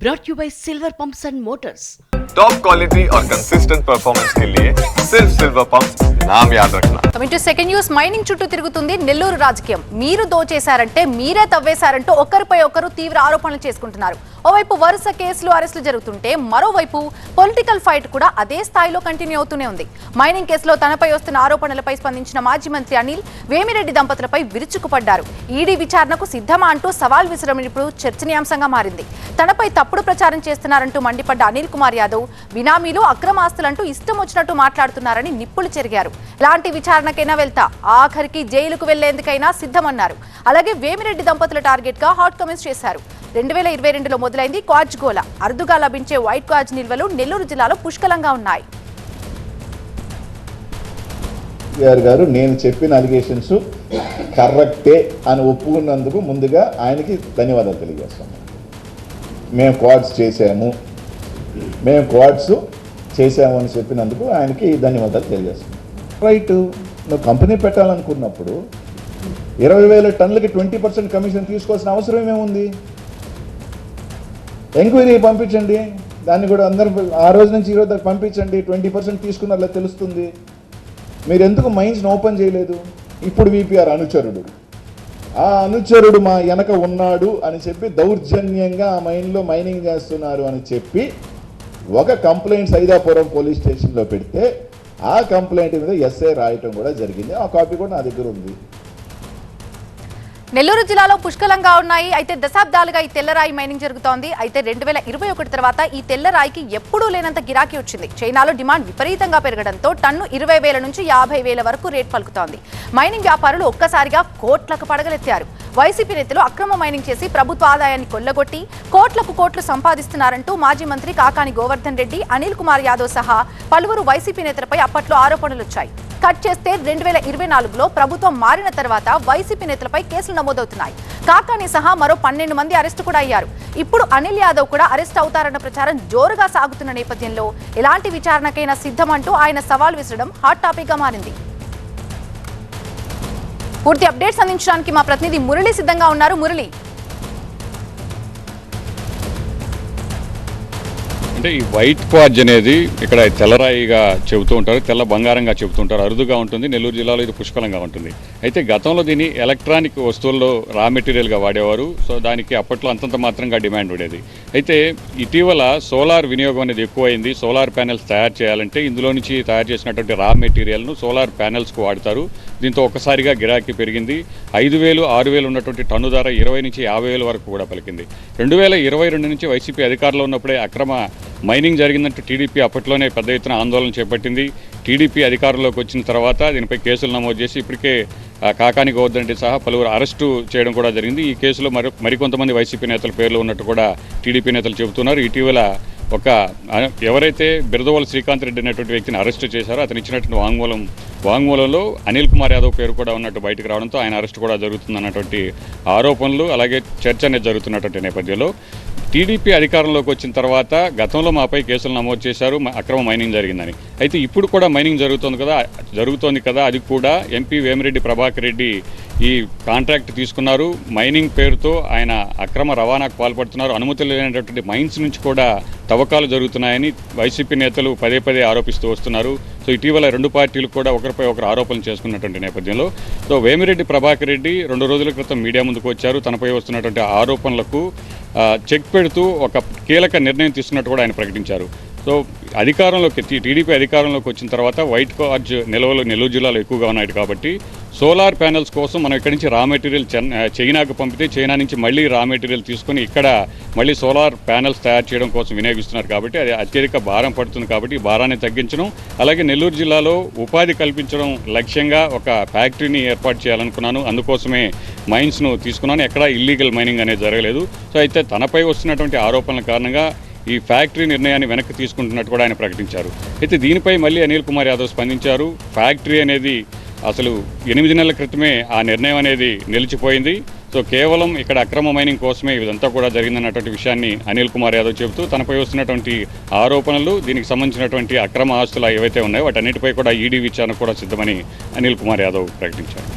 brought you by Silver Pumps and Motors. Top quality और consistent performance के लिए सिर्फ सिल्वर पंप्स नाम याद रखना। Coming to second news. Mining చుట్టూ తిరుగుతుంది నెల్లూరు రాజకీయం. మీరు దోచేశారంటే మీరే తవ్వేశారంటూ ఒకరిపై ఒకరు తీవ్ర ఆరోపణలు చేసుకుంటున్నారు. ఓవైపు వరుస కేసులు అరెస్టులు జరుగుతుంటే మరోవైపు పొలిటికల్ ఫైట్ కూడా అదే స్థాయిలో కంటిన్యూ అవుతూనే ఉంది. మైనింగ్ కేసులో తనపై వస్తున్న ఆరోపణలపై స్పందించిన మాజీ మంత్రి అనిల్ వేమిరెడ్డి దంపతులపై విరుచుకుపడ్డారు. ఈడీ విచారణకు సిద్ధమా అంటూ సవాల్ విసరడం ఇప్పుడు చర్చనీయాంశంగా మారింది. తనపై తప్పుడు ప్రచారం చేస్తున్నారంటూ మండిపడ్డ అనిల్ కుమార్ యాదవ్ బినామీలు అక్రమాస్తులంటూ ఇష్టం వచ్చినట్టు మాట్లాడుతున్నారని నిప్పులు చెరిగారు. ఎలాంటి విచారణకైనా వెళ్తా, ఆఖరికి జైలుకు వెళ్లేందుకైనా సిద్ధమన్నారు. అలాగే వేమిరెడ్డి దంపతుల టార్గెట్ గా హాట్ కామెంట్స్ చేశారు. 2022లో మొదలైంది క్వాడ్జ్ గోల. అరుదుగా లభించే వైట్ క్వాడ్జ్ నిల్వలు నెల్లూరు జిల్లాలో పుష్కలంగా ఉన్నాయి. గారు నేను చెప్పిన అలిగేషన్స్ కరెక్టే అని ఒప్పుకున్నందుకు ముందుగా ఆయనకి ధన్యవాదాలు తెలియజేస్తాము. మేము క్వాడ్స్ చేసాము అని చెప్పినందుకు ఆయనకి ధన్యవాదాలు తెలియజేస్తాం. రైట్, నువ్వు కంపెనీ పెట్టాలనుకున్నప్పుడు 20,000 టన్నులకి 20% కమిషన్ తీసుకోవాల్సిన అవసరం ఏముంది? ఎంక్వైరీ పంపించండి, దాన్ని కూడా అందరూ ఆ రోజు నుంచి ఈ రోజు దాకా పంపించండి. 20% తీసుకున్నారో తెలుస్తుంది. మీరు ఎందుకు మైన్స్ని ఓపెన్ చేయలేదు? ఇప్పుడు విపిఆర్ అనుచరుడు, ఆ అనుచరుడు మా వెనక ఉన్నాడు అని చెప్పి దౌర్జన్యంగా ఆ మైన్లో మైనింగ్ చేస్తున్నారు అని చెప్పి ఒక కంప్లైంట్ సైదాపురం పోలీస్ స్టేషన్లో పెడితే ఆ కంప్లైంట్ మీద ఎస్ఐ రాయటం కూడా జరిగింది. ఆ కాపీ కూడా నా దగ్గర ఉంది. నెల్లూరు జిల్లాలో పుష్కలంగా ఉన్నాయి. అయితే దశాబ్దాలుగా ఈ తెల్లరాయి మైనింగ్ జరుగుతోంది. అయితే 2021 తర్వాత ఈ తెల్లరాయికి ఎప్పుడూ లేనంత గిరాకీ వచ్చింది. చైనాలో డిమాండ్ విపరీతంగా పెరగడంతో టన్ను 20,000 నుంచి 50,000 వరకు రేట్ పలుకుతోంది. మైనింగ్ వ్యాపారులు ఒక్కసారిగా కోట్లకు పడగలెత్తారు. వైసీపీ నేతలు అక్రమ మైనింగ్ చేసి ప్రభుత్వ ఆదాయాన్ని కొల్లగొట్టి కోట్లు సంపాదిస్తున్నారంటూ మాజీ మంత్రి కాకాని గోవర్ధన్ రెడ్డి, అనిల్ కుమార్ యాదవ్ సహా పలువురు వైసీపీ నేతలపై అప్పట్లో ఆరోపణలు వచ్చాయి. కట్ చేస్తే 2024లో ప్రభుత్వం మారిన తర్వాత వైసీపీ నేతలపై కేసులు నమోదవుతున్నాయి. కాకాని సహా మరో 12 మంది అరెస్టు కూడా అయ్యారు. ఇప్పుడు అనిల్ యాదవ్ కూడా అరెస్ట్ అవుతారన్న ప్రచారం జోరుగా సాగుతున్న నేపథ్యంలో ఎలాంటి విచారణకైనా సిద్ధమంటూ ఆయన సవాల్ విసరడం హాట్ టాపిక్ గా మారింది. పూర్తి అప్డేట్స్ అందించడానికి మా ప్రతినిధి మురళి సిద్ధంగా ఉన్నారు. మురళి, అంటే ఈ వైట్ క్వాడ్జ్ అనేది ఇక్కడ తెల్లరాయిగా చెబుతూ ఉంటారు, తెల్ల బంగారంగా చెబుతూ ఉంటారు, అరుదుగా ఉంటుంది. నెల్లూరు జిల్లాలో ఇది పుష్కలంగా ఉంటుంది. అయితే గతంలో దీన్ని ఎలక్ట్రానిక్ వస్తువుల్లో రా మెటీరియల్గా వాడేవారు. సో దానికి అప్పట్లో అంతంత మాత్రంగా డిమాండ్ ఉండేది. అయితే ఇటీవల సోలార్ వినియోగం అనేది ఎక్కువైంది. సోలార్ ప్యానెల్స్ తయారు చేయాలంటే ఇందులో నుంచి తయారు చేసినటువంటి రా మెటీరియల్ను సోలార్ ప్యానెల్స్కు వాడతారు. దీంతో ఒక్కసారిగా గిరాకీ పెరిగింది. 5,000, 6,000 ఉన్నటువంటి టన్ను ధర 20 నుంచి 50,000 వరకు కూడా పలికింది. 2022 నుంచి వైసీపీ అధికారంలో ఉన్నప్పుడే అక్రమ మైనింగ్ జరిగిందంటూ టీడీపీ అప్పట్లోనే పెద్ద ఎత్తున ఆందోళన చేపట్టింది. టీడీపీ అధికారంలోకి వచ్చిన తర్వాత దీనిపై కేసులు నమోదు చేసి ఇప్పటికే కాకాని గోవర్ధన్ రెడ్డి సహా పలువురు అరెస్టు చేయడం కూడా జరిగింది. ఈ కేసులో మరికొంతమంది వైసీపీ నేతల పేర్లు ఉన్నట్టు కూడా టీడీపీ నేతలు చెబుతున్నారు. ఇటీవల ఎవరైతే బిరదవోలు శ్రీకాంత్ రెడ్డి అనేటువంటి వ్యక్తిని అరెస్టు చేశారో అతను ఇచ్చినటువంటి వాంగ్మూలంలో అనిల్ కుమార్ యాదవ్ పేరు కూడా ఉన్నట్టు బయటకు రావడంతో ఆయన అరెస్టు కూడా జరుగుతుందన్నటువంటి ఆరోపణలు, అలాగే చర్చ అనేది జరుగుతున్నటువంటి నేపథ్యంలో టీడీపీ అధికారంలోకి వచ్చిన తర్వాత గతంలో మాపై కేసులు నమోదు చేశారు, అక్రమ మైనింగ్ జరిగిందని. అయితే ఇప్పుడు కూడా మైనింగ్ జరుగుతోంది కదా, అది కూడా ఎంపీ వేమిరెడ్డి ప్రభాకర్ రెడ్డి ఈ కాంట్రాక్ట్ తీసుకున్నారు. మైనింగ్ పేరుతో ఆయన అక్రమ రవాణాకు పాల్పడుతున్నారు. అనుమతులు లేనటువంటి మైన్స్ నుంచి కూడా తవ్వకాలు జరుగుతున్నాయని వైసీపీ నేతలు పదే ఆరోపిస్తూ వస్తున్నారు. సో ఇటీవల రెండు పార్టీలు కూడా ఒకరిపై ఒకరు ఆరోపణలు చేసుకున్నటువంటి నేపథ్యంలో సో వేమిరెడ్డి ప్రభాకర్ రెడ్డి 2 రోజుల క్రితం మీడియా ముందుకు వచ్చారు. తనపై వస్తున్నటువంటి ఆరోపణలకు చెక్ పెడుతూ ఒక కీలక నిర్ణయం తీసుకున్నట్టు కూడా ఆయన ప్రకటించారు. సో టీడీపీ అధికారంలోకి వచ్చిన తర్వాత వైట్ క్వాడ్జ్ నిల్వలు నెల్లూరు జిల్లాలో ఎక్కువగా ఉన్నాయి కాబట్టి సోలార్ ప్యానెల్స్ కోసం మనం ఇక్కడి నుంచి రా మెటీరియల్ చైనాకు పంపితే చైనా నుంచి మళ్ళీ రా మెటీరియల్ తీసుకొని ఇక్కడ మళ్ళీ సోలార్ ప్యానెల్స్ తయారు చేయడం కోసం వినియోగిస్తున్నారు కాబట్టి అది అత్యధిక భారం పడుతుంది. కాబట్టి ఈ భారాన్ని తగ్గించడం, అలాగే నెల్లూరు జిల్లాలో ఉపాధి కల్పించడం లక్ష్యంగా ఒక ఫ్యాక్టరీని ఏర్పాటు చేయాలనుకున్నాను. అందుకోసమే మైన్స్ను తీసుకున్నాను. ఎక్కడా ఇల్లీగల్ మైనింగ్ అనేది జరగలేదు. సో అయితే తనపై వస్తున్నటువంటి ఆరోపణల కారణంగా ఈ ఫ్యాక్టరీ నిర్ణయాన్ని వెనక్కి తీసుకుంటున్నట్టు కూడా ఆయన ప్రకటించారు. అయితే దీనిపై మళ్ళీ అనిల్ కుమార్ యాదవ్ స్పందించారు. ఫ్యాక్టరీ అనేది అసలు 8 నెలల క్రితమే ఆ నిర్ణయం అనేది నిలిచిపోయింది. సో కేవలం ఇక్కడ అక్రమ మైనింగ్ కోసమే ఇదంతా కూడా జరిగిందన్నటువంటి విషయాన్ని అనిల్ కుమార్ యాదవ్ చెబుతూ తనపై వస్తున్నటువంటి ఆరోపణలు, దీనికి సంబంధించినటువంటి అక్రమ ఆస్తులు ఏవైతే ఉన్నాయో వాటన్నిటిపై కూడా ఈడీ విచారణ కూడా సిద్ధమని అనిల్ కుమార్ యాదవ్ ప్రకటించారు.